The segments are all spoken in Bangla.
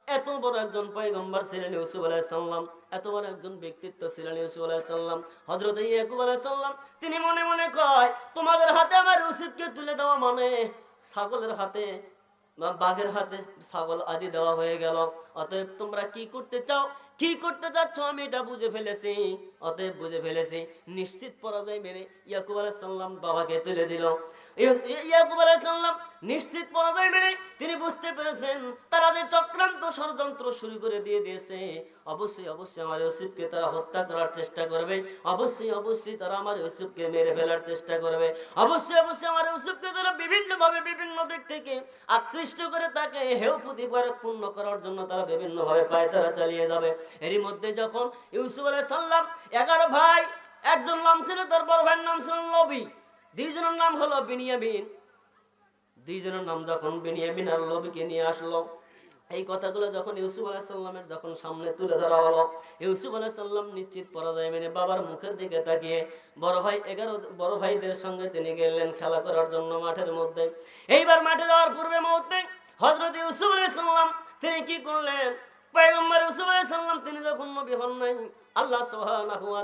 এত বড় একজন পয়গম্বর ছিলেন ইউসুফ আলাইহিস সালাম, এত বড় একজন ব্যক্তিত্ব ছিলেন ইউসুফ আলাইহিস সালাম। হযরত ইয়াকুব আলাইহিস সালাম তিনি মনে মনে কয়, তোমাদের হাতে আমার ইউসুফকে তুলে দেওয়া মানে ছাগলের হাতে বা বাঘের হাতে ছাগল আদি দেওয়া হয়ে গেল। অতএব তোমরা কি করতে চাও, কি করতে চাচ্ছ আমি এটা বুঝে ফেলেছি। অতএব বুঝে ফেলেছি, নিশ্চিত পরাজয় মেনে ইয়াকুব আলাইহিস সালাম বাবাকে তুলে দিল। ইয়াকুব আলাইহিস সালাম নিশ্চিত পরাজয় মেনে তিনি বুঝতে পেরেছেন তারা যে চক্রান্ত ষড়যন্ত্র শুরু করে দিয়েছে, অবশ্যই অবশ্যই আমার ইউসুফকে তারা হত্যা করার চেষ্টা করবে, অবশ্যই অবশ্যই তারা আমার ইউসুফকে মেরে ফেলার চেষ্টা করবে, অবশ্যই অবশ্যই আমার ইউসুফকে তারা বিভিন্নভাবে বিভিন্ন দিক থেকে আকৃষ্ট করে তাকে হেয় প্রতিপন্ন করার জন্য তারা বিভিন্নভাবে পায়তারা চালিয়ে যাবে। এরই মধ্যে যখন ইউসুফ আলাইহিস সালাম 11 ভাই, একজন নাম ছিল তার বড় ভাইয়ের নাম ছিল লবি, দুইজনের নাম হলো বিনিয়ামিন, দুইজনের নাম যখন বিনিয়ামিন আর লবিকে নিয়ে আসলো, এই কথাগুলো যখন ইউসুফ আলাইহিস সালামের যখন সামনে তুলে ধরা হলো, ইউসুফ আলাইহিস সালাম নিশ্চিত পরাজয় মেনে বাবার মুখের দিকে তাকিয়ে বড় ভাইদের সঙ্গে তিনি গেলেন খেলা করার জন্য মাঠের মধ্যে। এইবার মাঠে যাওয়ার পূর্বে মুহূর্তে হযরত ইউসুফ আলাইহিস সালাম তিনি কি করলেন, পয়গম্বর ইউসুফ আলাইহিস সালাম তিনি যখন নবী হন নাই, আল্লাহ সুবহানাহু ওয়া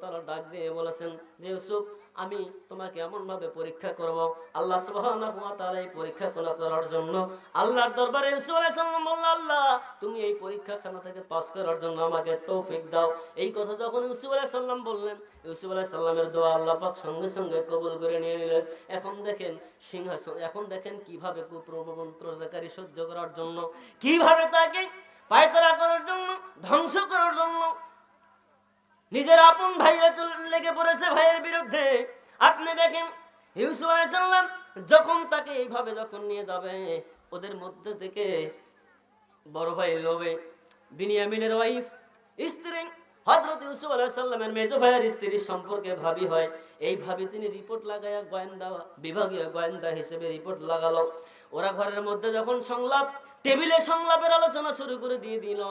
তাআলা ডাক দিয়ে বলেছেন যে ইউসুফ আমি তোমাকে এমন ভাবে পরীক্ষা করব। আল্লাহ সুবহানাহু ওয়া তাআলা এই পরীক্ষা করার জন্য আল্লাহর দরবারে ইউসুফ আলাইহিস সালাম বললেন, আল্লাহ তুমি এই পরীক্ষাখানা থেকে পাস করার জন্য আমাকে তৌফিক দাও। এই কথা যখন ইউসুফ আলাইহিস সালাম বললেন, ইউসুফ আলাইহিস সালামের দোয়া আল্লাহ পাক সঙ্গে সঙ্গে কবুল করে নিয়ে নিলেন। এখন দেখেন সিংহাসন, এখন দেখেন কিভাবে কুপ্রমন্ত্রকারী সহ্য করার জন্য, কিভাবে তাকে পায়তারা করার জন্য, ধ্বংস করার জন্য নিজের আপন ভাইরা লেগে পড়েছে ভাইয়ের বিরুদ্ধে। আপনি দেখেন ইউসুফ আলাইহিস সালাম যখন তাকে এইভাবে যখন নিয়ে যাবে, ওদের মধ্যে থেকে বড় ভাই লবে বিনিয়ামিনের ওয়াইফ স্ত্রী হযরত ইউসুফ আলাইহিস সালামের মেজ ভাইয়ের স্ত্রী সম্পর্কে ভাবি হয়। এই ভাবি তিনি রিপোর্ট লাগায়া গোয়েন্দা বিভাগীয় গোয়েন্দা হিসেবে রিপোর্ট লাগালো। ওরা ঘরের মধ্যে যখন টেবিলে সংলাপের আলোচনা শুরু করে দিয়ে দিল,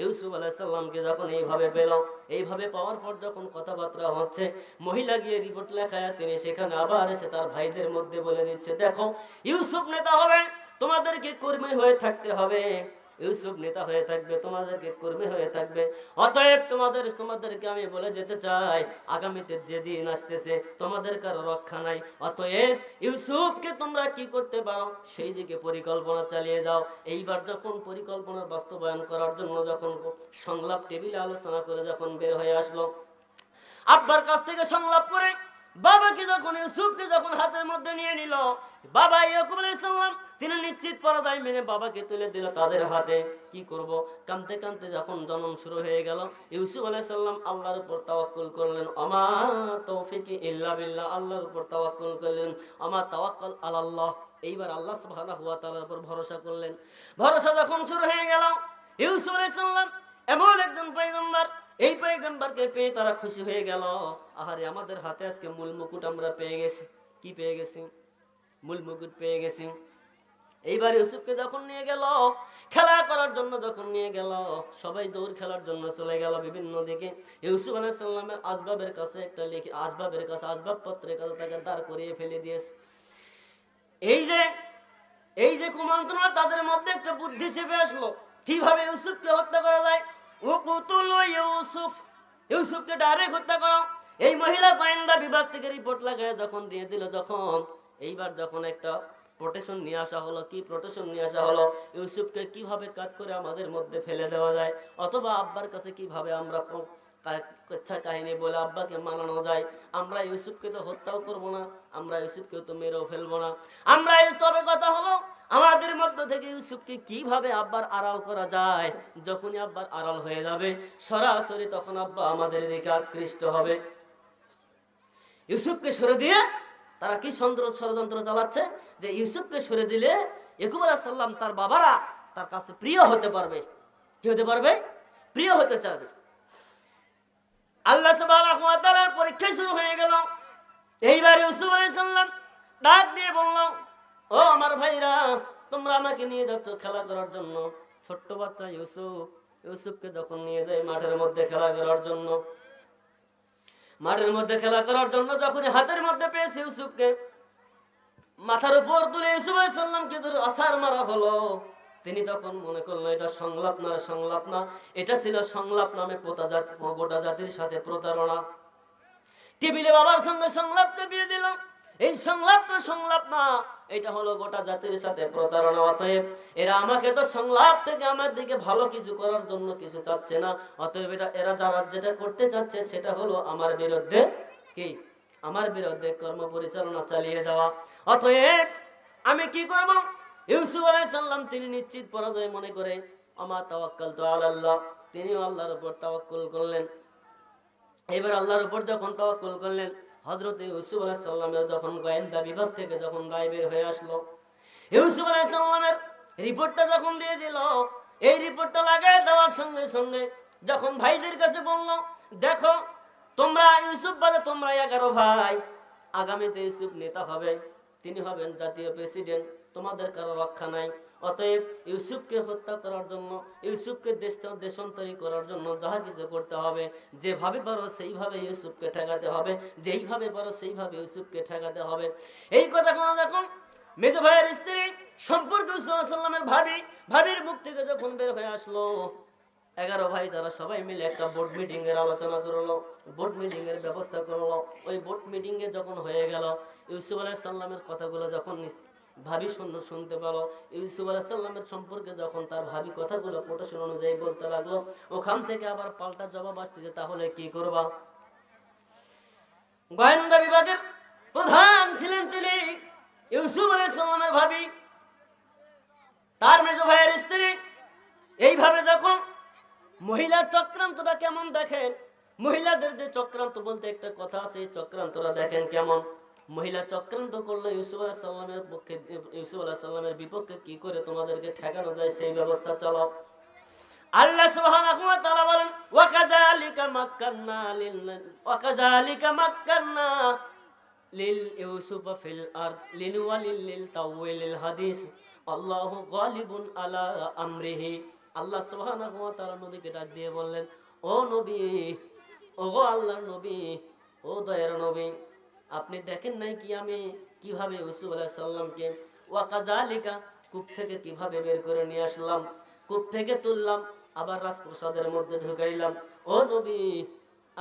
ইউসুফ আলাইহিস সালামকে যখন এইভাবে পেল, এইভাবে পাওয়ার পর যখন কথাবার্তা হচ্ছে, মহিলা গিয়ে রিপোর্ট লেখায় তিনি সেখানে আবার এসে তার ভাইদের মধ্যে বলে দিচ্ছে, দেখো ইউসুফ নেতা হবে, তোমাদেরকে কর্মী হয়ে থাকতে হবে, ইউসুফ নেতা হয়ে থাকবে, তোমাদেরকে কর্মী হয়ে থাকবে। অতএব তোমাদেরকে আমি বলে যেতে চাই, আগামীতে যে দিন আসতেছে তোমাদের কারো রক্ষা নাই। অতএব ইউসুফকে তোমরা কি করতে পারো সেই দিকে পরিকল্পনা চালিয়ে যাও। এইবার যখন পরিকল্পনার বাস্তবায়ন করার জন্য যখন সংলাপ টেবিলে আলোচনা করে যখন বের হয়ে আসলো, আব্বার কাছ থেকে সংলাপ করে বাবাকে যখন ইউসুফকে যখন হাতের মধ্যে নিয়ে নিল, বাবা ইয়াকুব আলাইহিস সালাম তিনি নিশ্চিত পরাজয় মেনে বাবাকে তুলে দিল তাদের হাতে। কি করব, কাঁদতে কাঁদতে যখন জনম শুরু হয়ে গেল, ইউসুফ আলাইহিস সালাম আল্লাহর উপর তাওয়াক্কুল করলেন। আমা তৌফিকি ইল্লা বিল্লাহ, আল্লাহর উপর তাওয়াক্কুল করলেন। আমা তাওয়াক্কুল আলাল্লাহ, এইবার আল্লাহ সুবহানাহু ওয়া তাআলার উপর ভরসা করলেন। ভরসা যখন শুরু হয়ে গেল, ইউসুফ আলাইহিস সালাম এমন একজন পয়গম্বর, এই পয়গম্বরকে পেয়ে তারা খুশি হয়ে গেল। আহারে আমাদের হাতে আজকে মূল মুকুট আমরা পেয়ে গেছি। কি পেয়ে গেছি? মূল মুকুট পেয়ে গেছি। এইবার ইউসুফকে যখন নিয়ে গেল খেলা করার জন্য, যখন নিয়ে গেল সবাই দৌড় খেলার জন্য চলে গেল বিভিন্ন দিকে। ইউসুফ আলাইহিস সালামের আসবাবের কাছে একটা আসবাবপত্রের কাছে তাকে দাঁড় করিয়ে ফেলে দিয়েছে। এই যে কুমন্ত্রণা, তাদের মধ্যে একটা বুদ্ধি চেপে আসলো কিভাবে ইউসুফকে হত্যা করা যায়। ইউসুফকে ডাইরেক্ট হত্যা করো। এই মহিলা গোয়েন্দা বিভাগ থেকে রিপোর্ট লাগায় যখন দিয়ে দিল, যখন এইবার যখন একটা প্রোটেকশন নিয়ে আসা হলো, কি প্রোটেকশন নিয়ে আসা হলো, ইউসুফকে কিভাবে কাট করে আমাদের মধ্যে ফেলে দেওয়া যায়, অথবা আব্বার কাছে কিভাবে আমরা কচ্ছা কাহিনী বলে আব্বাকে মানানো যায়। আমরা ইউসুফকে তো হত্যাও করবো না, আমরা ইউসুফকে তো মেরেও ফেলবো না। আমরা তবে কথা হলো আমাদের মধ্য থেকে ইউসুফকে কিভাবে আব্বার আড়াল করা যায়। যখনই আব্বার আড়াল হয়ে যাবে সরাসরি তখন আব্বা আমাদের দিকে আকৃষ্ট হবে। ইউসুফকে সরে দিয়ে তারা কি ষড়যন্ত্র চালাচ্ছে যে ইউসুফকে সরে দিলে ইয়াকুব আলাইহিস সালাম তার বাবারা তার কাছে প্রিয় হতে পারবে। কি হতে পারবে? প্রিয় হতে চাবে। আল্লাহ সুবহানাহু ওয়া তাআলার পরীক্ষা শুরু হয়ে গেল। এইবার ইউসুফ আলাইহিস সালাম ডাক দিয়ে বলল, ও আমার ভাইরা, তোমরা আমাকে নিয়ে যাচ্ছ খেলা করার জন্য। ছোট্ট বাচ্চা ইউসুফকে যখন নিয়ে যায় মাঠের মধ্যে খেলা করার জন্য, যখন হাতের মধ্যে পেয়েছে ইউসুফকে, মাথার উপর তুলে ইউসুফ আলাইহিস সালামকে ধরে আছাড় মারা হলো। তিনি তখন মনে করলো এটা সংলাপ না, সংলাপ না, এটা ছিল সংলাপ নামে গোটা জাতির সাথে প্রতারণা। টেবিলে বাবার সঙ্গে সংলাপ চাপিয়ে দিল, এই সংলাপ তো সংলাপ না, এটা হলো গোটা জাতির সাথে প্রতারণা। অতএব এরা আমাকে তো সংলাপ থেকে আমার দিকে ভালো কিছু করার জন্য কিছু চাচ্ছে না, অতএব এরা যারা যেটা করতে চাচ্ছে সেটা হলো আমার বিরুদ্ধে কি, আমার বিরুদ্ধে কর্ম পরিচালনা চালিয়ে যাওয়া। অতএব আমি কি করব? ইউসুফ আলাইহিস সালাম তিনি নিশ্চিত পরাজয় মনে করে আমা তাওয়াক্কালতু আলাল্লাহ, তিনিও আল্লাহর উপর তাওয়াক্কুল করলেন। এবার আল্লাহর উপর যখন তাওয়াক্কুল করলেন, হযরত ইউসুফ আলাইহিস সালামের যখন গোয়েন্দা বিভাগ থেকে যখন রায় বের হয়ে আসলো, ইউসুফ আলাইহিস সালামের রিপোর্টটা যখন দিয়ে দিল, এই রিপোর্টটা লাগায় দেওয়ার সঙ্গে সঙ্গে যখন ভাইদের কাছে বলল, দেখো তোমরা ইউসুফ বাদে তোমরা 11 ভাই, আগামীতে ইউসুফ নেতা হবে, তিনি হবেন জাতীয় প্রেসিডেন্ট, তোমাদের কারো রক্ষা নাই। অতএব ইউসুফকে হত্যা করার জন্য, ইউসুফকে দেশান্তরী করার জন্য যাহা কিছু করতে হবে, যেভাবে পারো সেইভাবে ইউসুফকে ঠেকাতে হবে, যেইভাবে পারো সেইভাবে ইউসুফকে ঠেকাতে হবে। এই কথা কোনো দেখুন মেজো ভাইয়ের স্ত্রী সম্পর্কে ইউসুফ আলাইহিস সালামের ভাবির মুখ থেকে যখন বের হয়ে আসলো, 11 ভাই তারা সবাই মিলে একটা বোর্ড মিটিং এর আলোচনা করলো, বোর্ড মিটিং এর ব্যবস্থা করলো। ওই বোর্ড মিটিং এ যখন হয়ে গেল, ইউসুফ আলাইহিস সালামের কথাগুলো যখন ভাবি শুনতে পেল, ইউসুফ আলাইহিস সালামের সম্পর্কে যখন তার ভাবি কথাগুলো প্রটোশন অনুযায়ী বলতে লাগলো, ওখান থেকে আবার পাল্টা জবাব আসতেছে, তাহলে কি করবা? গোয়েন্দা বিভাগের প্রধান ছিলেন তিনি ইউসুফ আলাইহিস সালামের ভাবি, তার মেজো ভাইয়ের স্ত্রী। এইভাবে যখন মহিলার চক্রান্তটা কেমন দেখেন, মহিলাদের যে চক্রান্ত বলতে একটা কথা আছে, এই চক্রান্তটা দেখেন কেমন। মহিলা চক্রান্ত করলে ইউসুফ আলাইহিস সালামের পক্ষে, ইউসুফ আলাইহিস সালামের বিপক্ষে কি করে তোমাদেরকে ঠেকানো যায় সেই ব্যবস্থা চালাও। আল্লাহ সুবহানাহু ওয়া তাআলা বলেন, ওয়াকাযালিকা মাক্কান্না লিল ইউসুফ ফিল আরদ লিনওয়ালিল তাওয়িলিল হাদিস আল্লাহু গালিবুন আলা আমরিহি। আল্লাহ সুবহানাহু ওয়া তাআলা নবীকে ডাক দিয়ে বললেন, ও নবী, ও গো আল্লাহর নবী, ও দয়ার নবী, আপনি দেখেন নাই কি আমি কিভাবে ইউসুফ আলাইহিস সালামকে ওয়াকাযালিকা কূপ থেকে কিভাবে বের করে নিয়ে আসলাম, কূপ থেকে তুললাম, আবার রাজপ্রাসাদের মধ্যে ঢুকাইলাম। ও নবী,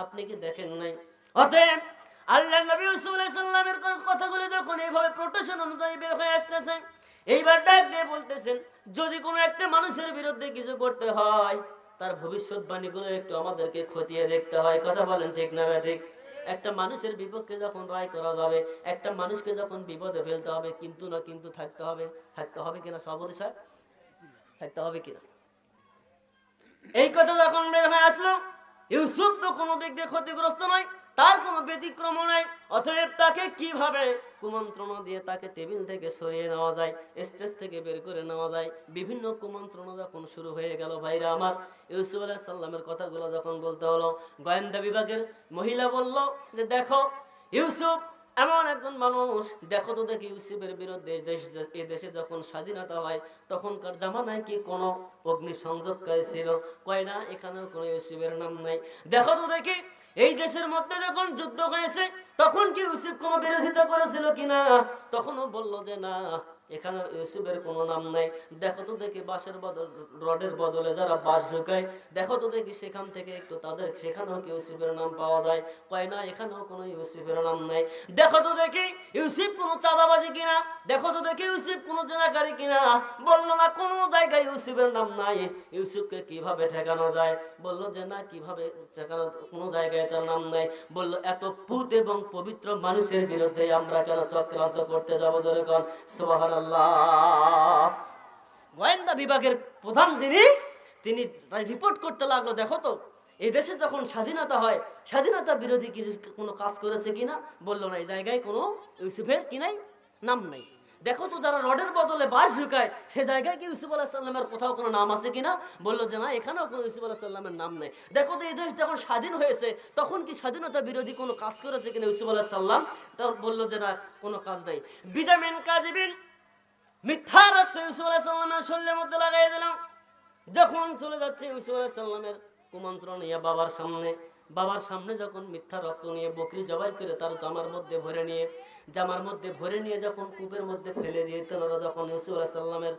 আপনি কি দেখেন নাই? অতএব আল্লাহর নবী ইউসুফ আলাইহিস সালামের কথাগুলো যখন এইভাবে প্রোটেকশন অনুযায়ী বের হয়ে আসতেছে, এইবার ডাক দিয়ে বলতেছেন, যদি কোনো একটা মানুষের বিরুদ্ধে কিছু করতে হয়, তার ভবিষ্যৎবাণীগুলো একটু আমাদেরকে খতিয়ে দেখতে হয়। কথা বলেন ঠিক না ঠিক? একটা মানুষের বিপক্ষে যখন রায় করা যাবে, একটা মানুষকে যখন বিপদে ফেলতে হবে, কিন্তু না কিন্তু থাকতে হবে কিনা, সভাপতি সাহেব, থাকতে হবে কিনা। এই কথা যখন বের হয়ে আসলো, ইউসুফ তো কোনো দিক দিয়ে ক্ষতিগ্রস্ত নয়, তার কোনো ব্যতিক্রম নাই। অতএব তাকে কিভাবে কুমন্ত্রণা দিয়ে তাকে টেবিল থেকে সরিয়ে নেওয়া যায়, স্টেজ থেকে বের করে নেওয়া যায়, বিভিন্ন কুমন্ত্রণা যখন শুরু হয়ে গেল, ভাইরা আমার, ইউসুফ আলাইহিস সালামের কথাগুলো যখন বলতে হলো, গোয়েন্দা বিভাগের মহিলা বলল যে, দেখো ইউসুফ এমন একজন মানুষ, দেখো তো দেখি ইউসুফের বিরুদ্ধে এই দেশে যখন স্বাধীনতা হয় তখনকার জামানায় কি কোনো অগ্নিসংযোগকারী ছিল? কয় না, এখানেও কোনো ইউসুফের নাম নাই। দেখো তো দেখি এই দেশের মধ্যে যখন যুদ্ধ হয়েছে তখন কি ইউসুফ কোনো বিরোধিতা করেছিল কিনা? তখনও বলল যে না, এখানে ইউসুফের কোনো নাম নাই। দেখো তো দেখি বাঁশের রডের বদলে যারা বাঁশ ঢুকায়, দেখো তো দেখি সেখান থেকে একটু তাদের সেখানেও কি ইউসুফের নাম পাওয়া যায়? কয় না, এখানেও কোনো ইউসুফের নাম নাই। দেখো তো দেখি ইউসুফ কোনো চাঁদাবাজি কিনা, দেখো তো দেখি ইউসুফ কোনো জেনাকারী কিনা। বললো না, কোনো জায়গায় ইউসুফের নাম নাই। ইউসুফকে কিভাবে ঠেকানো যায়? বললো যে না, কিভাবে ঠেকানো, কোনো জায়গায় তার নাম নাই। বললো এত পুত এবং পবিত্র মানুষের বিরুদ্ধে আমরা কেন চক্রান্ত করতে যাবো? ধরে কন সুবহানাল্লাহ। গোয়েন্দা বিভাগের প্রধান তিনি রিপোর্ট করতে লাগলো, দেখো তো এই দেশে যখন স্বাধীনতা হয়, স্বাধীনতা বিরোধী কোনো কাজ করেছে কিনা? বললো না, এই জায়গায় কোনো ইউসুফের কি নাই, নাম নাই। দেখো তো যারা রডের বদলে বাঁশ ঢুকায় সে জায়গায় কি ইউসুফ আলাইহিস সালামের কোথাও কোনো নাম আছে কিনা? বললো যে না, এখানেও কোনো ইউসুফ আলাইহিস সালামের নাম নাই। দেখো তো এই দেশ যখন স্বাধীন হয়েছে তখন কি স্বাধীনতা বিরোধী কোনো কাজ করেছে কিনা ইউসুফ আলাইহিস সালাম? তখন বললো যে না, কোনো কাজ নাই। বিদামিন কাযিবিন, মিথ্যা রক্ত ইউসুফ আলাইহিস সালামের শরীরের মধ্যে লাগাই দিলাম। যখন চলে যাচ্ছে ইউসুফ আলাইহিস সালামের কুমন্ত্রণ নিয়ে বাবার সামনে যখন মিথ্যা রক্ত নিয়ে বকরি জবাই করে তার জামার মধ্যে ভরে নিয়ে যখন কূপের মধ্যে ফেলে দিয়ে তেনারা যখন ইউসুফ আলাইহিস সালামের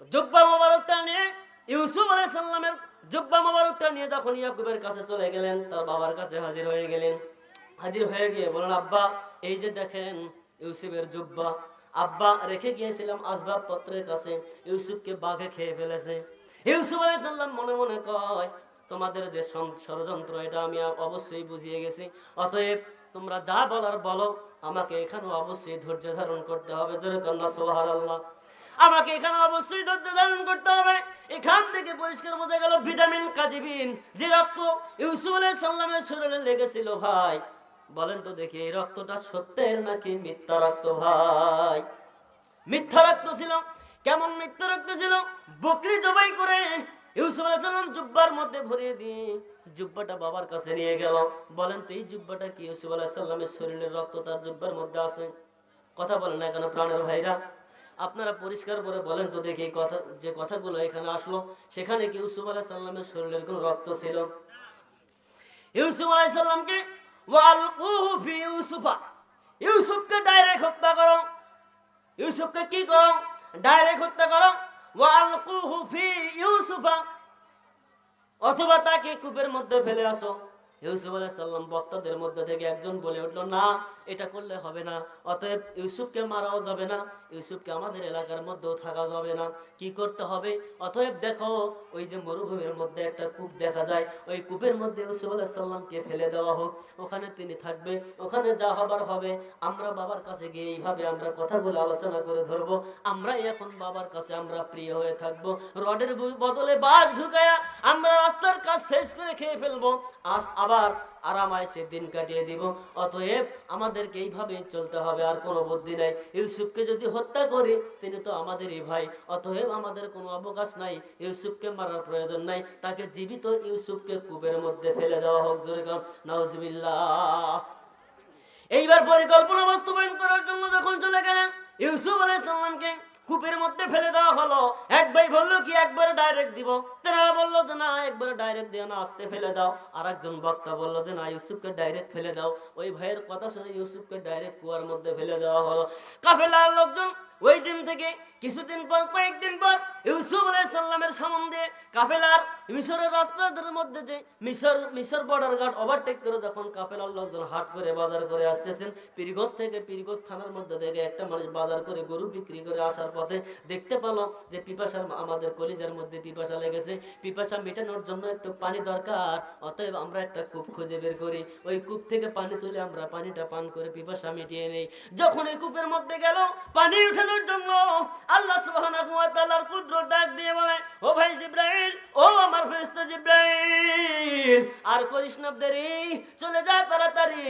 জুব্বা মোবারকটা নিয়ে ইউসুফ আলাইহিস সালামের জুব্বা মোবারকটা নিয়ে যখন ইয়াকুবের কাছে চলে গেলেন, তার বাবার কাছে হাজির হয়ে গেলেন। হাজির হয়ে গিয়ে বলেন, আব্বা এই যে দেখেন ইউসুফের জুব্বা, আব্বা রেখে গিয়েছিলাম আসবাবপত্রের কাছে, ইউসুফকে বাঘে খেয়ে ফেলেছে। ইউসুফ আলাইহিস সালাম মনে মনে কয়, তোমাদের যে ষড়যন্ত্র এটা আমি অবশ্যই বুঝিয়ে গেছি, অতএব তোমরা যা বলার বলো, আমাকে এখানে অবশ্যই ধৈর্য ধারণ করতে হবে। জোরে কন্যা সুবহানাল্লাহ। আমাকে এখানে অবশ্যই ধৈর্য ধারণ করতে হবে। এখান থেকে পরিষ্কার বোঝা গেল ভিটামিন কাজিবিন যে রক্ত ইউসুফ আলাইহিস সালামের শরীরে লেগেছিল, ভাই বলেন তো দেখি এই রক্তটা সত্যের নাকি মিথ্যা রক্ত? ভাই মিথ্যা রক্ত ছিল। কেমন মিথ্যা রক্ত ছিল? বকরি জবাই করে ইউসুফ আলাইহিস সালাম জুব্বার মধ্যে ভরিয়ে দিয়ে জুব্বাটা বাবার কাছে নিয়ে গেল। বলেন তো এই জুব্বাটা কি ইউসুফ আলাইহিস সালামের শরীরের রক্ত তার জুব্বার মধ্যে আছে? কথা বলেন না কেন প্রাণের ভাইরা? আপনারা পরিষ্কার করে বলেন তো দেখি কথা, যে কথাগুলো এখানে আসলো সেখানে কি ইউসুফ আলাইহিস সালামের শরীরের কোনো রক্ত ছিল? ইউসুফ আলাইহিস সালামকে ওয়ালকুহু ফি ইউসুফা, ইউসুফকে ডাইরেক্ট হত্যা করো। ইউসুফকে কি করো? ডাইরেক্ট হত্যা করো। ওয়ালকুহু ফি ইউসুফা, অথবা তাকে কূপের মধ্যে ফেলে আসো। ইউসুফ আলাইহিস সালাম বক্তাদের মধ্যে থেকে একজন বলে উঠলো, না এটা করলে হবে না, অতএব ইউসুফকে মারাও যাবে না, ইউসুফকে আমাদের এলাকার মধ্যেও থাকা যাবে না। কি করতে হবে? অতএব দেখো ওই যে মরুভূমির মধ্যে একটা কূপ দেখা যায়, ওই কূপের মধ্যে ইউসুফ আলাইহিস সালামকে ফেলে দেওয়া হোক, ওখানে তিনি থাকবে, ওখানে যা হবার হবে। আমরা বাবার কাছে গিয়ে এইভাবে আমরা কথাগুলো আলোচনা করে ধরবো, আমরাই এখন বাবার কাছে আমরা প্রিয় হয়ে থাকবো। রডের বদলে বাঁশ ঢুকায়া আমরা রাস্তার কাজ শেষ করে খেয়ে ফেলবো, আবার আরামায় সে দিন কাটিয়ে দিব। অতএব আমাদেরকে এইভাবেই চলতে হবে, আর কোনো বুদ্ধি নাই। ইউসুফকে যদি হত্যা করি তিনি তো আমাদেরই ভাই, অতএব আমাদের কোনো অবকাশ নাই, ইউসুফকে মারার প্রয়োজন নাই, তাকে জীবিত ইউসুফকে কূপের মধ্যে ফেলে দেওয়া হোক। জোরে কর নাউজুবিল্লাহ। এইবার পরিকল্পনা বাস্তবায়ন করার জন্য যখন চলে গেলেন, ইউসুফ আলাইহিস সালামকে কূপের মধ্যে ফেলে দেওয়া হলো। এক ভাই বললো কি একবারে ডাইরেক্ট দিব, তারা বললো যে না একবারে ডাইরেক্ট দিও না, আস্তে ফেলে দাও। আর একজন বক্তা বললো যে না ইউসুফকে ডাইরেক্ট ফেলে দাও। ওই ভাইয়ের কথা শুনে ইউসুফকে ডাইরেক্ট কুয়ার মধ্যে ফেলে দেওয়া হলো। কাফেলার লোকজন ওই দিন থেকে কিছুদিন পর, কয়েকদিন পর ইউসুফ আলাইহিস সালামের সম্বন্ধে কাফেলার মিশরের রাজপ্রাসাদের মধ্যে যে মিশর বর্ডার গার্ড ওভারটেক করে যখন কাফেলার লোকজন হাট করে বাজার করে আসতেছেন, পীরগঞ্জ থেকে, পীরগঞ্জ থানার মধ্যে থেকে একটা মানুষ বাজার করে গরু বিক্রি করে আসার পথে দেখতে পেল যে পিপাসার, আমাদের কলিজার মধ্যে পিপাসা লেগেছে, পিপাসা মেটানোর জন্য একটু পানি দরকার, অতএব আমরা একটা কূপ খুঁজে বের করি, ওই কূপ থেকে পানি তুলে আমরা পানিটা পান করে পিপাসা মিটিয়ে নেই। যখন এই কূপের মধ্যে গেল পানি উঠানোর জন্য, আল্লাহ সুবহানাহু ওয়া তাআলার কুদরত ডাক দিয়ে বলে, ও ভাই জিবরাইল, ও আমার ফেরেশতা জিবরাইল, আর করিস না দেরি, চলে যা তাড়াতাড়ি,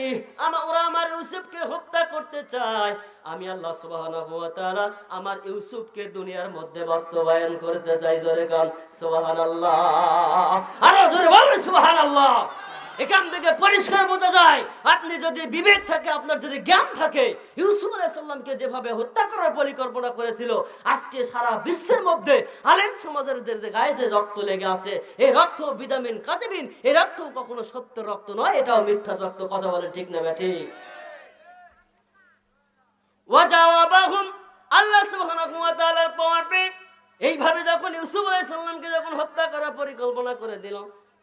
ওরা আমার ইউসুফকে হত্যা করতে চায়। আমি আল্লাহ সুবহানাহু ওয়া তাআলা আমার ইউসুফকে দুনিয়ার মধ্যে বাস্তবায়ন করতে চাই। জোরে গান সুবহানাল্লাহ, আরো জোরে বলুন সুবহানাল্লাহ। এখান থেকে পরিষ্কার বোঝা যায়, আপনি যদি বিবেক থাকে, আপনার যদি জ্ঞান থাকে, ইউসুফ আলাইহিস সালামকে যেভাবে হত্যা করার পরিকল্পনা করেছিল, আজকে সারা বিশ্বের মধ্যে আলেম সমাজের যে গায়ে যে রক্ত লেগে আছে, এই রক্ত ভিটামিন কাজিবিন, এই রক্ত কখনো সত্যের রক্ত নয়, এটাও মিথ্যার রক্ত। কথা বলেন ঠিক না ঠিক? ওয়াজাওয়াবাহুম, আল্লাহ সুবহানাহু ওয়া তাআলার পাওয়ার পেয়ে এইভাবে যখন ইউসুফ আলাইহিস সালামকে যখন হত্যা করার পরিকল্পনা করে দিল,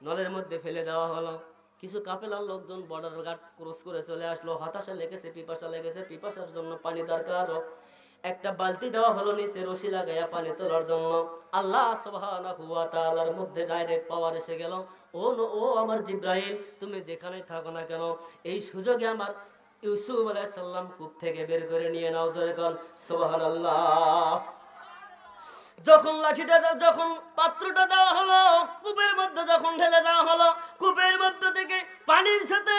নলের মধ্যে ফেলে দেওয়া হলো। কিছু কাফেলার লোকজন বর্ডার গার্ড ক্রস করে চলে আসলো, হতাশা লেগেছে, পিপাসা লেগেছে, পিপাসার জন্য পানি দরকার। একটা বালতি দেওয়া হলো নিচে রশি লাগাইয়া পানি তোলার জন্য। আল্লাহ সুবহানাহু ওয়া তাআলার মধ্যে ডাইরেক্ট পাওয়ার এসে গেল। ও আমার জিবরাইল, তুমি যেখানে থাকো না কেন, এই সুযোগে আমার ইউসুফ আলাইহিস সালাম কূপ থেকে বের করে নিয়ে নাও। জোরে বল সুবহানাল্লাহ। যখন লাঠিটা, যখন পাত্রটা দেওয়া হলো, কূপের মধ্যে যখন ঢেলে দেওয়া হলো, কূপের মধ্যে থেকে পানির সাথে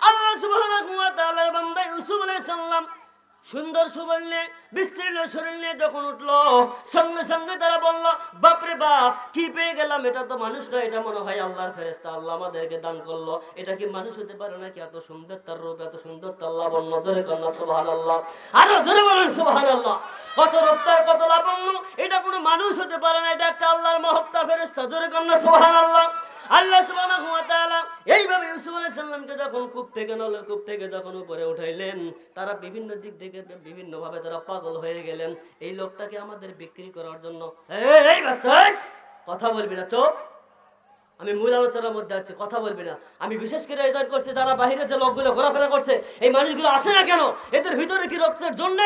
আল্লাহ সুবহানাহু ওয়া তাআলার বান্দা ইউসুফ আলাইহিস সালাম সুন্দর সুবল নিয়ে, বিস্তীর্ণ শরীর নিয়ে যখন উঠলো, সঙ্গে সঙ্গে তারা বলল, বাপরে বাপ, কি পেয়ে গেলাম, এটা তো মানুষ নয়, এটা মনে হয় আল্লাহর ফেরেশতা, আল্লাহ আমাদেরকে দান করলো। এটা কি মানুষ হতে পারে নাকি? এত সুন্দর তার রূপ, এত সুন্দর তার লাবণ্য। জোরে কন্যা সুবহানাল্লাহ, আরো জোরে বলেন সুবহানাল্লাহ। কত রূপ তার, কত লাবণ্য, এটা কোনো মানুষ হতে পারে না, এটা একটা আল্লাহর মহত্তা ফেরেশতা। জোরে কন্যা সুবহানাল্লাহ। আল্লাহ সুবহানাহু ওয়া তাআলা এইভাবে ইউসুফ আলাইহিস সালামকে যখন কূপ থেকে নলের কূপ থেকে যখন উপরে উঠাইলেন, তারা বিভিন্ন দিক থেকে বিভিন্ন ভাবে তারা পাগল হয়ে গেলেন এই লোকটাকে আমাদের বিক্রি করার জন্য। এই বাচ্চা, কথা বলবি না, চুপ। আমি মূল আলোচনার মধ্যে আছি, কথা বলবি না। আমি বিশেষ করে এদের করছি যারা বাহিরে যে লোকগুলো ঘোরাফেরা করছে, এই মানুষগুলো আসে না কেন? এদের ভিতরে কি রক্তের জন্য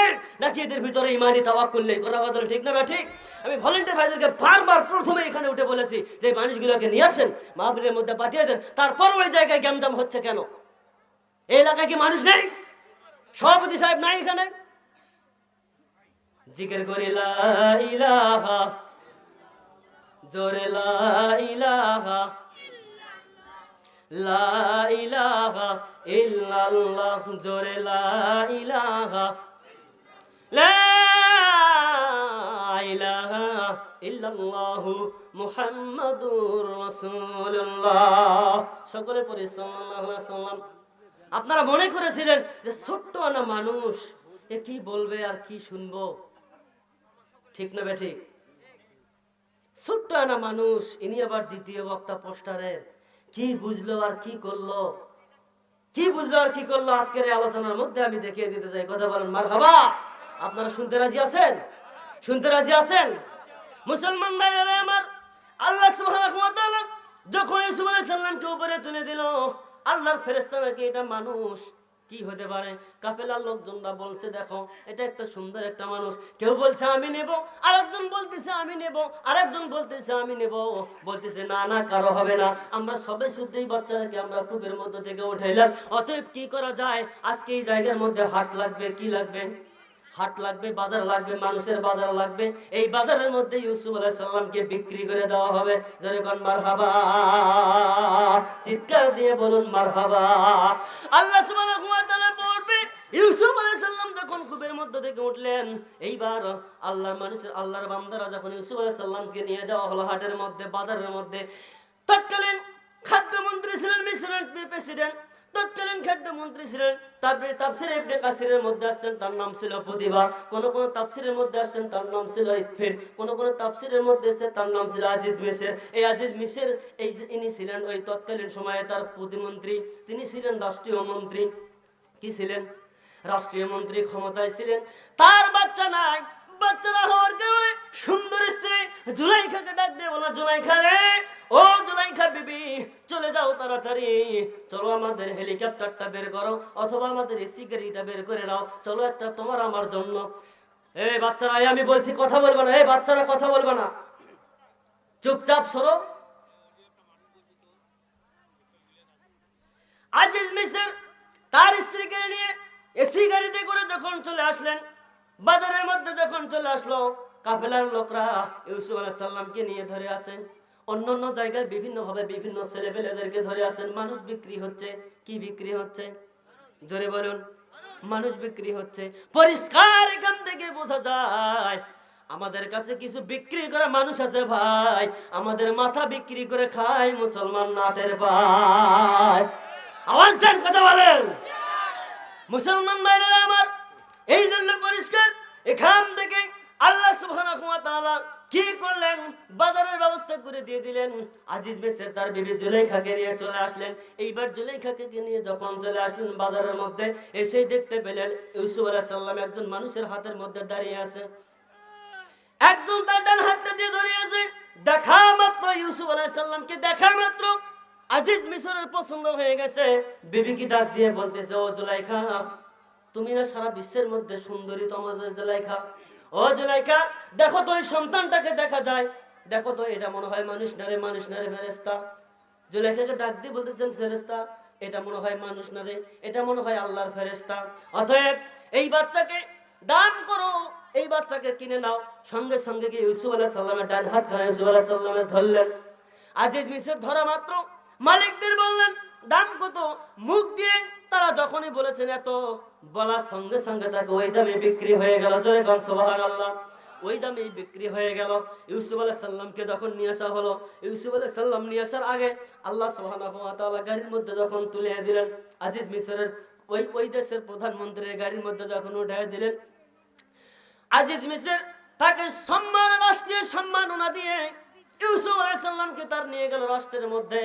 নাকি এদের ভিতরে ইমানি তাওয়াক্কুল? কথা বলেন ঠিক না ভাই? ঠিক। আমি ভলেন্টিয়ার ভাইদেরকে বারবার প্রথমে এখানে উঠে বলেছি যে এই মানুষগুলোকে নিয়ে আসেন, মাহফিলের মধ্যে পাঠিয়ে দেন। তারপর ওই জায়গায় গ্যামজাম হচ্ছে কেন? এই এলাকায় কি মানুষ নেই? সভাপতি সাহেব নাই এখানে? জিকির করি লা ইলাহা, জোরে লা ইলাহা, লা ইলাহা ইল্লাল্লাহ, জোরে লা ইলাহা, লা ইলাহা ইল্লাল্লাহু মুহাম্মাদুর রাসূলুল্লাহ। সকলে পড়ি সাল্লাল্লাহু আলাইহি সাল্লাম। আপনারা মনে করেছিলেন যে ছোট্ট আনা মানুষ, এ কি বলবে আর কি শুনবো? ঠিক না বে ঠিক? ছোট্ট আনা মানুষ, ইনি আবার দ্বিতীয় বক্তা পোস্টারের। কি বুঝলো আর কি করলো, কি বুঝলো আর কি করলো আজকের এই আলোচনার মধ্যে আমি দেখিয়ে দিতে চাই। কথা বলেন মারহাবা। আপনারা শুনতে রাজি আছেন? শুনতে রাজি আছেন? মুসলমান ভাইরা আমার, আল্লাহ সুবহানাহু ওয়া তাআলা যখন ইউসুফ আলাইহিস সালামকে উপরে তুলে দিল, আল্লাহর ফেরেশতা নাকি এটা মানুষ কি হতে পারে? কাফেলার লোকজনরা বলছে দেখো এটা একটা সুন্দর একটা মানুষ। কেউ বলছে আমি নেব, আরেকজন বলতেছে আমি নেব, আরেকজন বলতেছে আমি নেব, বলতেছে না না কারো হবে না। আমরা সবে শুদ্ধই বাচ্চাটাকে আমরা কূপের মধ্য থেকে উঠাইলাম। অতএব কি করা যায়? আজকে এই জায়গার মধ্যে হাট লাগবে। কি লাগবে? হাট লাগবে, বাজার লাগবে, মানুষের বাজার লাগবে। এই বাজারের মধ্যে ইউসুফ আলাইহিস সালামকে বিক্রি করে দেওয়া হবে। জোরে কোন মারহাবা, চিৎকার দিয়ে বলুন মারহাবা। আল্লাহ সুবহানাহু ওয়া তাআলা বলবে ইউসুফ আলাইহিস সালাম যখন কূপের মধ্যে থেকে উঠলেন, এইবার আল্লাহর মানুষের আল্লাহর বান্দারা যখন ইউসুফ আলাইহিস সালামকে নিয়ে যাওয়া হলো হাটের মধ্যে, বাজারের মধ্যে, তৎকালীন খাদ্যমন্ত্রী ছিলেন মিসরের প্রেসিডেন্ট, তৎকালীন খাদ্যমন্ত্রী ছিলেন। তারপরে তাফসীরে ইবনে কাসিরের মধ্যে আসছেন তার নাম ছিল প্রতিভা, কোন কোন তাফসীরের মধ্যে আসছেন তার নাম ছিল ইতফির, কোন কোন তাফসীরের মধ্যে আছে তার নাম ছিল আজিজ মিসর। এই আজিজ মিসর ইনি ছিলেন ওই তৎকালীন সময়ে তার প্রতিমন্ত্রী। তিনি ছিলেন রাষ্ট্রীয় মন্ত্রী। কি ছিলেন? রাষ্ট্রীয় মন্ত্রী, ক্ষমতায় ছিলেন। তার বাচ্চা নাই, বাচ্চারা হওয়ার কারণে সুন্দর স্ত্রী জুলাইখাকে ডাক দিয়ে বলা, জুলাইখা রে, ও জুলাইখা বিবি, চলে যাও তাড়াতাড়ি, চলো আমাদের হেলিকপ্টারটা বের করো অথবা আমাদের এসি গাড়িটা বের করে নাও, চলো একটা তোমার আমার জন্য। এই বাচ্চারা, আমি বলছি কথা বলবে না। এই বাচ্চারা কথা বলবে না, চুপচাপ সরো। আজিজ মিসর তার স্ত্রীকে নিয়ে এসি গাড়িতে করে যখন চলে আসলেন, বাজারের মধ্যে যখন চলে আসলো, কাফেলার লোকরা ইউসুফ আলাইহিস সালামকে নিয়ে ধরে আসেন। অন্যান্য জায়গায় বিভিন্ন ভাবে বিভিন্ন ছেলেপেলেদেরকে ধরে আসেন। মানুষ বিক্রি হচ্ছে। কি বিক্রি হচ্ছে? জোরে বলুন। মানুষ বিক্রি হচ্ছে। পরিষ্কার এখান থেকে বোঝা যায় আমাদের কাছে কিছু বিক্রি করা মানুষ আছে ভাই, আমাদের মাথা বিক্রি করে খায় মুসলমান নাটের ভাই। আওয়াজ দেন, কথা বলেন। মুসলমান ভাইরা আমার, এই জন্য পরিষ্কার এখান থেকে আল্লাহ সুবহানাহু ওয়া তাআলা কি করলেন? বাজারের ব্যবস্থা করে দিয়ে দিলেন। আজিজ মিসর তার বিবি জুলাইখাকে নিয়ে চলে আসলেন। এইবার জুলাইখাকে নিয়ে যখন চলে আসলেন বাজারের মধ্যে, এসেই দেখতে পেলেন ইউসুফ আলাইহিস সালাম একজন মানুষের হাতের মধ্যে দাঁড়িয়ে আছে। একদম তার ডান হাতটা দিয়ে ধরে আছে। দেখা মাত্র ইউসুফ আলাইহিস সালামকে দেখা মাত্র আজিজ মিসরের পছন্দ হয়ে গেছে। বিবিকে ডাক দিয়ে বলতেছে, ও জুলাইখা, তুমি না সারা বিশ্বের মধ্যে সুন্দরী তোমাদের জুলাইখা। ও জুলাইখা, দেখো তো এই সন্তানটাকে দেখা যায়, দেখো তো এটা মনে হয় মানুষ না রে, মানুষ না রে ফেরেশতা। জুলাইখাকে ডাক দিয়ে বলতেছেন, ফেরেশতা? এটা মনে হয় মানুষ না রে, এটা মনে হয় আল্লাহর ফেরেশতা। অতএব এই বাচ্চাকে দান করো, এই বাচ্চাকে কিনে নাও। সঙ্গে সঙ্গে গিয়ে ইউসুফ আলাইহিস সালামের ডান হাত খানা ইউসুফ আলাইহিস সালামের ধরলেন। আজিজ মিসর ধরা মাত্র মালিকদের বললেন দাম কত। মুখ দিয়ে তারা যখনই বলেছেন এত, বলার সঙ্গে সঙ্গে তাকে ওই দামে বিক্রি হয়ে গেল। জোরে গান সুবহানাল্লাহ। ওই দামে বিক্রি হয়ে গেল। ইউসুফ আলাইহিস সালামকে যখন নিয়ে আসা হলো, ইউসুফ আলাইহিস সালাম নিয়ে আসার আগে আল্লাহ সুবহানাহু ওয়া তাআলা গাড়ির মধ্যে যখন তুলে দিলেন, আজিজ মিসরের ওই দেশের প্রধানমন্ত্রীর গাড়ির মধ্যে যখন উঠায় দিলেন, আজিজ মিসর তাকে সম্মান, রাষ্ট্রীয় সম্মাননা দিয়ে ইউসুফ আলাইহিস সালামকে তার নিয়ে গেল রাষ্ট্রের মধ্যে,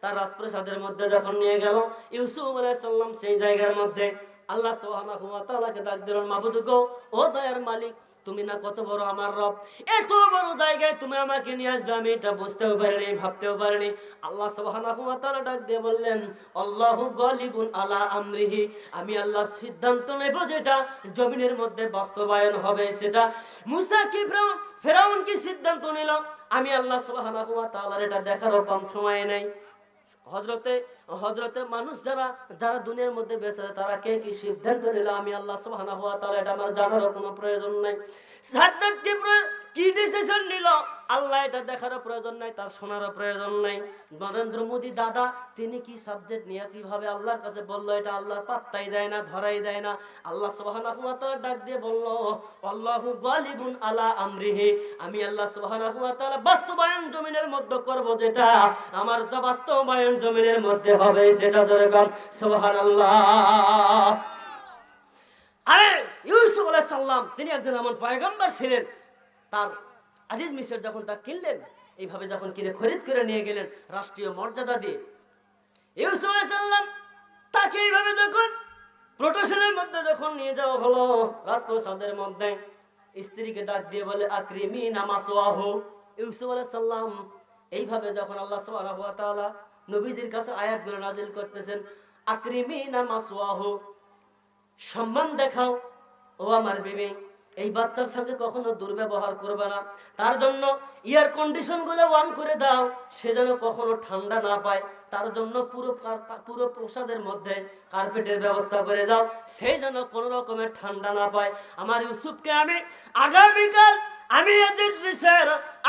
তার রাজপ্রাসাদের মধ্যে যখন নিয়ে গেল, ইউসুফ আলাইহিস সালাম সেই জায়গার মধ্যে আল্লাহ সুবহানাহু ওয়া তাআলাকে ডাক দিলেন, মাবুদ গো, ও দয়ার মালিক, তুমি না কত বড় আমার রব, এত বড় জায়গায় তুমি আমাকে নিয়ে আসবে আমি এটা বুঝতেও পারিনি, ভাবতেও পারিনি। আল্লাহ সুবহানাহু ওয়া তাআলা ডাক দিয়ে বললেন, আল্লাহু গালিবুন আলা আমরিহি, আমি আল্লাহ সিদ্ধান্ত নেব যেটা জমিনের মধ্যে বাস্তবায়ন হবে সেটা। মুসা কি ফেরাউন কি সিদ্ধান্ত নিল, আমি আল্লাহ সুবহানাহু ওয়া তাআলার এটা দেখারও কম সময় নাই। হযরতে মানুষ যারা যারা দুনিয়ার মধ্যে বেঁচে আছে তারা কে কি সিদ্ধান্ত নিল আমি আল্লাহ সুবহানাহু ওয়া তাআলা এটা আমার জানারও কোনো প্রয়োজন নাই। সাদ্দাত কি ডিসিশন নিল আল্লাহ এটা দেখারও প্রয়োজন নাই, তার শোনারও প্রয়োজন নাই। নরেন্দ্র মোদী দাদা তিনি কি সাবজেক্ট নিয়ে কিভাবে আল্লাহর কাছে বললো এটা আল্লাহ পাত্তাই দেয় না, ধরাই দেয় না। আল্লাহ সুবহানাহু ওয়া তাআলা ডাক দিয়ে বলল, আল্লাহু গালিবুন আলা আমরিহি, আমি আল্লাহ সুবহানাহু ওয়া তাআলা বাস্তবায়ন জমিনের মধ্যে করব যেটা আমার তো বাস্তবায়ন জমিনের মধ্যে হবে সেটা যেরকম সুবহানাল্লাহ। আরে ইউসুফ আলাইহিস সালাম তিনি একজন এমন পয়গম্বর ছিলেন, তার আজিজ মিসর যখন তা কিনলেন, এইভাবে যখন কিনে খরিদ করে নিয়ে গেলেন রাষ্ট্রীয় মর্যাদা দিয়ে, ইউসুফ আলাইহিস সালাম তাকে এইভাবে যখন প্রোটেকশনের মধ্যে যখন নিয়ে যাওয়া হলো রাজপ্রাসাদের মধ্যে, স্ত্রীকে ডাক দিয়ে বলে, আকরিমিনা মাসওয়াহু। ইউসুফ আলাইহিস সালাম এইভাবে যখন আল্লাহ সুবহানাহু ওয়া তাআলা নবীদের কাছে আয়াতগুলো নাযিল করতেছেন, আকরিমিনা মাসওয়াহু, সম্মান দেখাও ও আমার বিবি, এই বাচ্চার সঙ্গে কখনো দুর্ব্যবহার করবে না, তার জন্য এয়ার কন্ডিশন গুলো অন করে দাও, সে যেন কখনো ঠান্ডা না পায়, তার জন্য পুরো প্রসাদের মধ্যে কার্পেটের ব্যবস্থা করে দাও, সে যেন কোনো রকমের ঠান্ডা না পায়। আমার ইউসুফকে আমি আগামীকাল আমি আজিজ মিসর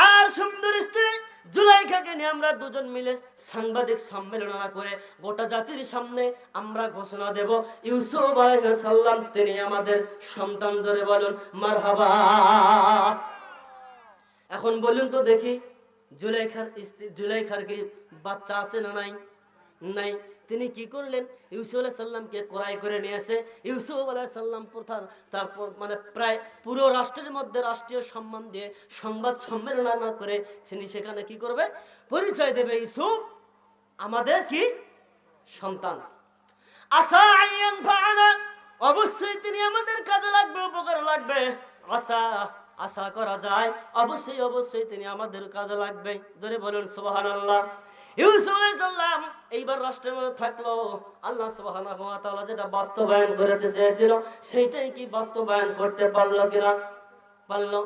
আর সুন্দর স্ত্রী জুলাইখাকে নিয়ে আমরা দুজন মিলে সাংবাদিক সম্মেলন করে গোটা জাতির সামনে আমরা ঘোষণা দেব, ইউসুফ আলাইহিস সালাম তিনি আমাদের সন্তান। ধরে বলুন মারহাবা। এখন বলুন তো দেখি, জুলাইখার কি বাচ্চা আছে না নাই? নাই। তিনি কি করলেন, ইউসুফ আলাইহিস সালামকে ক্রয় করে নিয়ে এসে ইউসুফ আলাইহিস সালাম তারপর মানে প্রায় পুরো রাষ্ট্রের মধ্যে রাষ্ট্রীয় সম্মান দিয়ে সংবাদ সম্মেলন করে তিনি সেখানে কি করবে, পরিচয় দেবে, ইউসুফ আমাদের কি সন্তান। আসা আইয়ান ফাআনা, অবশ্যই তিনি আমাদের কাজে লাগবে, উপকার লাগবে। আশা করা যায় অবশ্যই তিনি আমাদের কাজে লাগবে। ধরে বলুন সুবহানাল্লাহ। ইউসুফ আলাইহিস সালাম এইবার রাষ্ট্রের মধ্যে থাকলো, আল্লাহ সুবহানাহু ওয়া তাআলা যেটা বাস্তবায়ন করতে চেয়েছিল সেইটাই কি বাস্তবায়ন করতে পারলো কিনা? পারলো।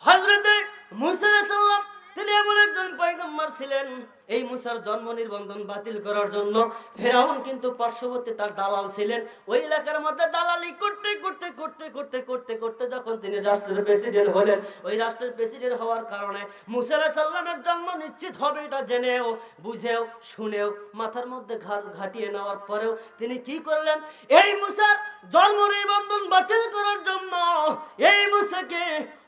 হযরতে মুসা আলাইহিস সালাম তিনি এমন একজন পয়গম্বর ছিলেন, এই মুসার জন্ম নিবন্ধন বাতিল করার জন্য ফেরাউন কিন্তু পার্শ্ববর্তী তার দালাল ছিলেন। ওই এলাকার মধ্যে দালালি করতে যখন তিনি রাষ্ট্রের প্রেসিডেন্ট হলেন, ওই রাষ্ট্রের প্রেসিডেন্ট হওয়ার কারণে মুসা আলাইহিস সালামের জন্ম নিশ্চিত হবে এটা জেনেও বুঝেও শুনেও মাথার মধ্যে ঘাটিয়ে নেওয়ার পরেও তিনি কি করলেন, এই মুসার জন্ম নিবন্ধন বাতিল করার জন্য, এই মুসাকে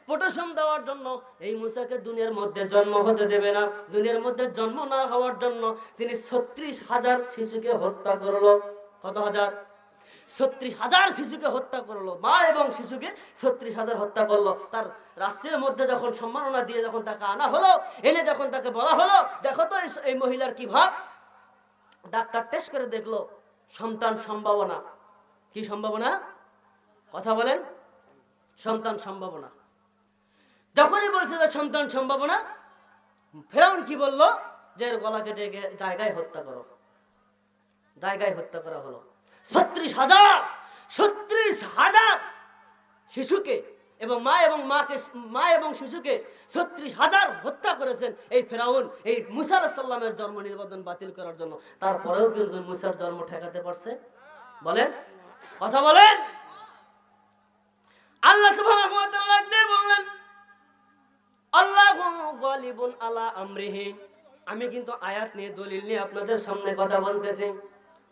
প্রোটেকশন দেওয়ার জন্য, এই মুসাকে দুনিয়ার মধ্যে জন্ম হতে দেবে না, দুনিয়ার মধ্যে জন্ম না হওয়ার জন্য তিনি 36,000 শিশুকে হত্যা করলো। কত হাজার? 36,000 শিশুকে হত্যা করলো, মা এবং শিশুকে 36,000 হত্যা করলো। তার রাষ্ট্রের মধ্যে যখন সম্মাননা দিয়ে যখন তাকে আনা হলো, এনে যখন তাকে বলা হলো, দেখো তো এই মহিলার কি ভাব, ডাক্তার টেস্ট করে দেখলো সন্তান সম্ভাবনা। কি সম্ভাবনা? কথা বলেন। সন্তান সম্ভাবনা। যখনই বলছে যে সন্তান সম্ভাবনা, ফেরাউন কি বললো, যে এর গলা কেটে জায়গায় হত্যা করো। জায়গায় হত্যা করা হলো। 36,000 শিশুকে এবং মা এবং শিশুকে 36,000 হত্যা করেছেন এই ফেরাউন, এই মুসা আলাইহিস সালামের জন্ম নিবন্ধন বাতিল করার জন্য। তারপরেও কিন্তু মুসার জন্ম ঠেকাতে পারছে? বলেন, কথা বলেন। আল্লাহ সুবহানাহু ওয়া তাআলা বললেন, আল্লাহু গালিবুন আলা আমরিহি। আমি কিন্তু আয়াত নিয়ে দলিল নিয়ে আপনাদের সামনে কথা বলতেছি।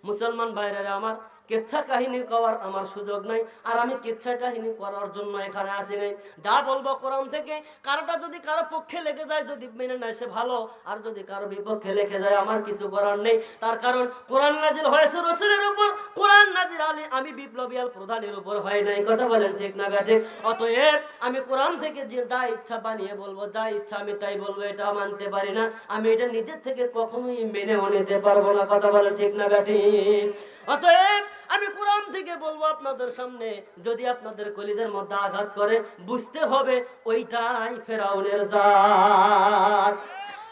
মুসলমান ভাইরা আমার, কিচ্ছা কাহিনী করার আমার সুযোগ নাই, আর আমি কিচ্ছা কাহিনী করার জন্য এখানে আসি নাই। যা বলবো কোরআন থেকে, কারোটা যদি কারো পক্ষে লেগে যায়, যদি মেনে নেয় সে ভালো, আর যদি কারো বিপক্ষে লেগে যায় আমার কিছু করার নেই। তার কারণ কোরআন নাজিল হয়েছে রাসূলের উপর, কোরআন নাজিল আমি বিপ্লবী আল প্রধানের উপর হয় নাই। কথা বলেন ঠিক না ঠিক? অতএব আমি কোরআন থেকে যে যা ইচ্ছা বানিয়ে বলবো, যা ইচ্ছা আমি তাই বলবো, এটা মানতে পারি না। আমি এটা নিজের থেকে কখনোই মেনেও নিতে পারবো না। কথা বলেন ঠিক না ঠিক? অতএব আমি কোরআন থেকে বলবো আপনাদের সামনে, যদি আপনাদের কলিজার মধ্যে আঘাত করে বুঝতে হবে ওইটাই ফেরাউনের জাত।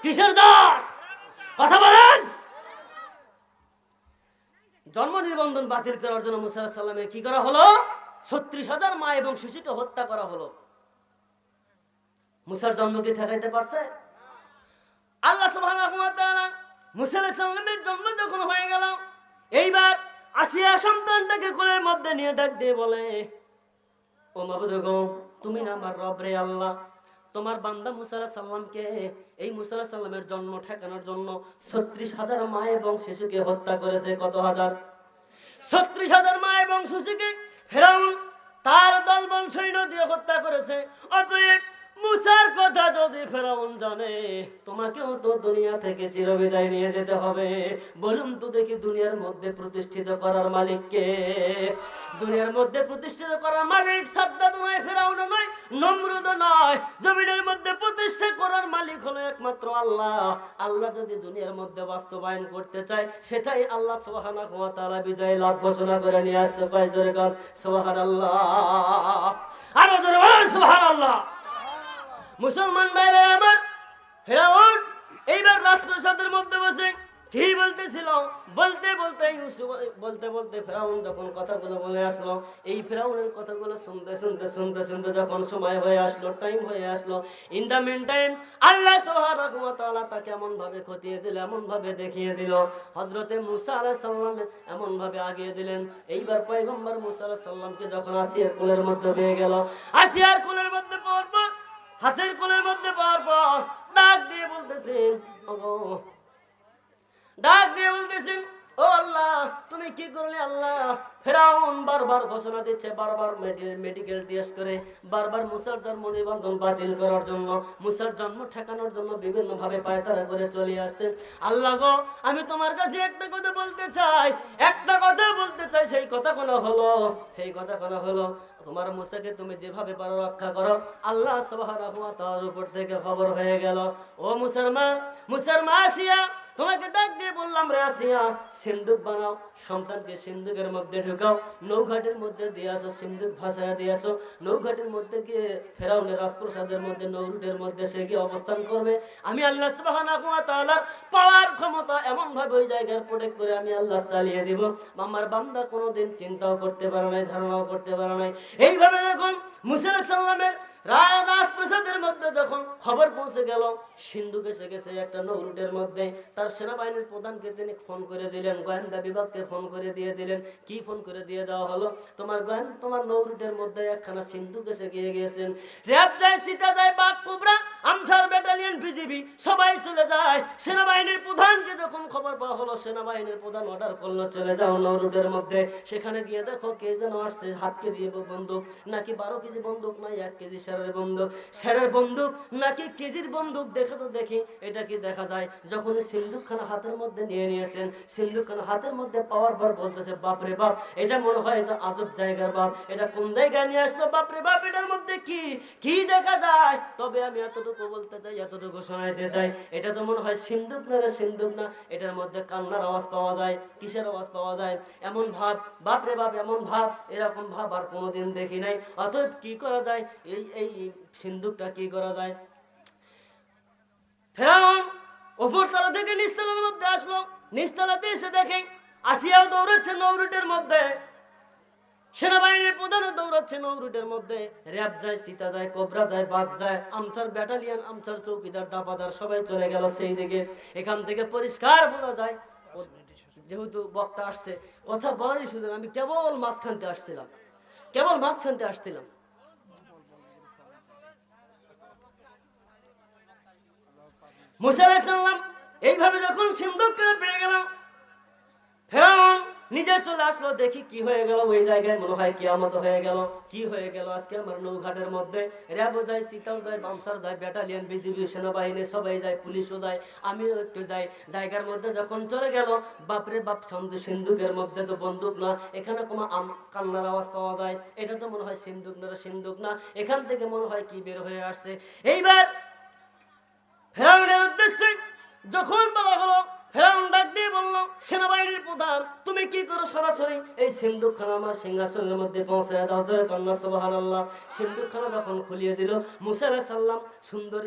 কিসের জাত? কথা বলেন। জন্ম নিবন্ধন বাতিল করার জন্য মুসা আলাইহিস সালামের কি করা হলো? ৩৬,০০০ মা এবং শিশুকে হত্যা করা হলো। মুসার জন্ম কি ঠেকাইতে পারছে? আল্লাহ সুবহানাহু ওয়া তাআলা মুসা আলাইহিস সালামের জন্ম যখন হয়ে গেল, এইবার আসিয়া সন্তানটাকে কোলের মধ্যে নিয়ে ডাক দিয়ে বলে, ও মাবুদ গো, তুমি না আমার রব রে আল্লাহ, তোমার বান্দা মুসা আলাইহিস সালামকে, এই মুসা আলাইহিস সালামের জন্ম ঠেকানোর জন্য ৩৬,০০০ মা এবং শিশুকে হত্যা করেছে। কত হাজার? ৩৬,০০০ মা এবং শিশুকে ফেরাউন তার দলবল সৈন্য দিয়ে হত্যা করেছে। অতএব মুসার কথা যদি ফেরাউন জানে, তোমাকেও তো দুনিয়া থেকে চিরবিদায় নিয়ে যেতে হবে। বলুন তো দেখি, দুনিয়ার মধ্যে প্রতিষ্ঠিত করার মালিক কে? দুনিয়ার মধ্যে প্রতিষ্ঠিত করার মালিক সাদ্দাত নয়, ফেরাউন নয়, নমরুদ নয়। জমিনের মধ্যে প্রতিষ্ঠা করার মালিক হলো একমাত্র আল্লাহ। আল্লাহ যদি দুনিয়ার মধ্যে বাস্তবায়ন করতে চায়, সেটাই আল্লাহ সুবহানাহু ওয়া তাআলা বিজয় লাভ ঘোষণা করে নিয়ে আসতে পারে। জোরে কাল সুবহানাল্লাহ, আরো জোরে বলেন সুবহানাল্লাহ। মুসলমান ভাইরা আমার, ফেরাউন এইবার রাজপ্রাসাদের মধ্যে বসে কি বলতেছিল, বলতে বলতে ফেরাউন যখন কথাগুলো বলে আসলো, এই ফেরাউনের কথাগুলো শুনতে যখন সময় হয়ে আসলো, টাইম হয়ে আসলো, ইন দা মিন টাইম আল্লাহ সুবহানাহু ওয়া তাআলা তাকে এমন ভাবে খতিয়ে দিল, এমন ভাবে দেখিয়ে দিল, হযরতে মুসা আলাইহিস সালাম এমন ভাবে আগিয়ে দিলেন। এইবার পয়গম্বর মুসা আলাইহিস সালামকে যখন আসিয়ার কোলের মধ্যে পেয়ে গেল, আসিয়ার কোলের মধ্যে পাওয়ার পর, হাতের কোলের মধ্যে পাওয়ার পর ডাক দিয়ে বলতেছেন, ওগো, ডাক দিয়ে বলতেছেন, ও আল্লাহ, তুমি কি করলে আল্লাহ? ফেরাউন বারবার ঘোষণা দিচ্ছে, বারবার মেডিকেল টেস্ট করে, বারবার মুসার জন্ম নিবন্ধন বাতিল করার জন্য, মুসার জন্ম ঠেকানোর জন্য বিভিন্ন ভাবে পায়তারা করে চলে আসতেন। আল্লাহ গো, আমি তোমার কাছে একটা কথা বলতে চাই, সেই কথা কোনো হলো তোমার মুসাকে তুমি যেভাবে পারো রক্ষা করো। আল্লাহ সুবহানাহু ওয়া তাআলার উপর থেকে খবর হয়ে গেল, ও মুসার মা আসিয়া, তোমাকে ডাক দিয়ে বললাম রে আসিয়া, সিন্দুক বানাও, সন্তানকে সিন্দুকের মধ্যে ঢুকাও, নৌঘাটের মধ্যে দিয়ে আসো, সিন্দুক ভাসায়া দিয়ে আসো, নৌঘাটের মধ্যে গিয়ে ফেরাউনের রাজপ্রাসাদের মধ্যে, নৌরুটের মধ্যে সে গিয়ে অবস্থান করবে। আমি আল্লাহ সুবহানাহু ওয়া তাআলার পাওয়ার ক্ষমতা এমন ভাবে ওই জায়গার প্রোটেক্ট করে আমি আল্লাহ চালিয়ে দিব, আমার বান্দা কোনোদিন চিন্তাও করতে পারে নাই, ধারণাও করতে পারে নাই। এইভাবে যখন মুসা আলাইহিস সালামের রাজপ্রাসাদের মধ্যে যখন খবর পৌঁছে গেল, সিন্ধুক এসে গেছে একটা নৌরুটের মধ্যে, তার সেনাবাহিনীর প্রধানকে তিনি ফোন করে দিলেন, গোয়েন্দা বিভাগকে ফোন করে দিয়ে দিলেন। কি ফোন করে দিয়ে দেওয়া হলো? তোমার নৌরুটের মধ্যে একখানা সিন্ধুক এসে গিয়ে গেছেন, র্যাব যায়, চিতা যায়, বাঘ কুবরা, আমথার ব্যাটালিয়ন, বিজিবি সবাই চলে যায়। সেনাবাহিনীর প্রধানকে যখন খবর পাওয়া হলো, সেনাবাহিনীর প্রধান অর্ডার করলো, চলে যাও নৌরুটের মধ্যে, সেখানে গিয়ে দেখো কে যেন আসছে, 7 কেজি বন্দুক নাকি 12 কেজি বন্দুক, নাই 1 কেজি সেরের বন্দুক নাকি কেজির বন্দুক, দেখে তো দেখি এটা কি দেখা যায়। যখন সিন্দুকখানা হাতের মধ্যে নিয়ে নিয়েছেন, সিন্দুকখানা হাতের মধ্যে পাওয়ার পর বলতেছে, বাপরে বাপ, এটা মনে হয় এটা আজব জায়গার বাপ, এটা কোন জায়গায় নিয়ে আসলো, বাপরে বাপ, এটার মধ্যে কি দেখা যায়। তবে আমি এতটুকু বলতে চাই, এতটুকু শোনাইতে চাই, এটা তো মনে হয় সিন্দুক না রে, সিন্দুক না, এটার মধ্যে কান্নার আওয়াজ পাওয়া যায়, কিসের আওয়াজ পাওয়া যায়, এমন ভাব, বাপরে বাপ, এমন ভাব, এরকম ভাব আর কোনোদিন দেখি নাই। অতএব কি করা যায়, এই সিন্দুকটা কি করা যায়? ফেরাউন উপর তলা থেকে নিচতলার মধ্যে আসলো, নিচতলাতে এসে দেখে আসিয়াও দৌড়াচ্ছে নৌরুটের মধ্যে, সেনাবাহিনীর প্রধানও দৌড়াচ্ছে নৌরুটের মধ্যে, র্যাব যায়, চিতা যায়, কোবরা যায়, বাঘ যায়, আমসার ব্যাটালিয়ন, আমসার চৌকিদার, দাপাদার সবাই চলে গেল সেই দিকে। এখান থেকে পরিষ্কার বোঝা যায়, যেহেতু বক্তা আসছে, কথা বলারই সুযোগ, আমি কেবল মাঝখানতে আসছিলাম। মুসা আলাইহিস সালাম এইভাবে যখন সিন্ধুক করে পেয়ে গেল, ফেরাউন নিজে চলে আসলো, দেখি কি হয়ে গেল ওই জায়গায়, মনে হয় কিয়ামত হয়ে গেল। কি হয়ে গেল আজকে আমার নৌঘাটের মধ্যে? র্যাবও যায়, সিটাও যায়, বামসার যায়, ব্যাটালিয়ন, বিজিবি, সেনাবাহিনী সবাই যায়, পুলিশও যায়, আমিও একটু যাই। জায়গার মধ্যে যখন চলে গেল, বাপরে বাপ, সিন্ধুকের মধ্যে তো বন্দুক না, এখানে কোনো কান্নার আওয়াজ পাওয়া যায়, এটা তো মনে হয় সিন্ধুক না, সিন্ধুক না, এখান থেকে মনে হয় কি বের হয়ে আসছে। এইবার ফেরাউনের উদ্দেশ্যে যখন বলা হলো, ফেরাউন ডাক দিয়ে বলল, সেনাবাহিনীর প্রধান তুমি কি করো, সরাসরি এই সিন্ধুকখানা আমার সিংহাসনের মধ্যে পৌঁছায় দাও। জোরে কন্যা সুবহানাল্লাহ। সিন্ধুকখানা যখন খুলিয়ে দিল, মুসা আলাইহিস সালাম সুন্দর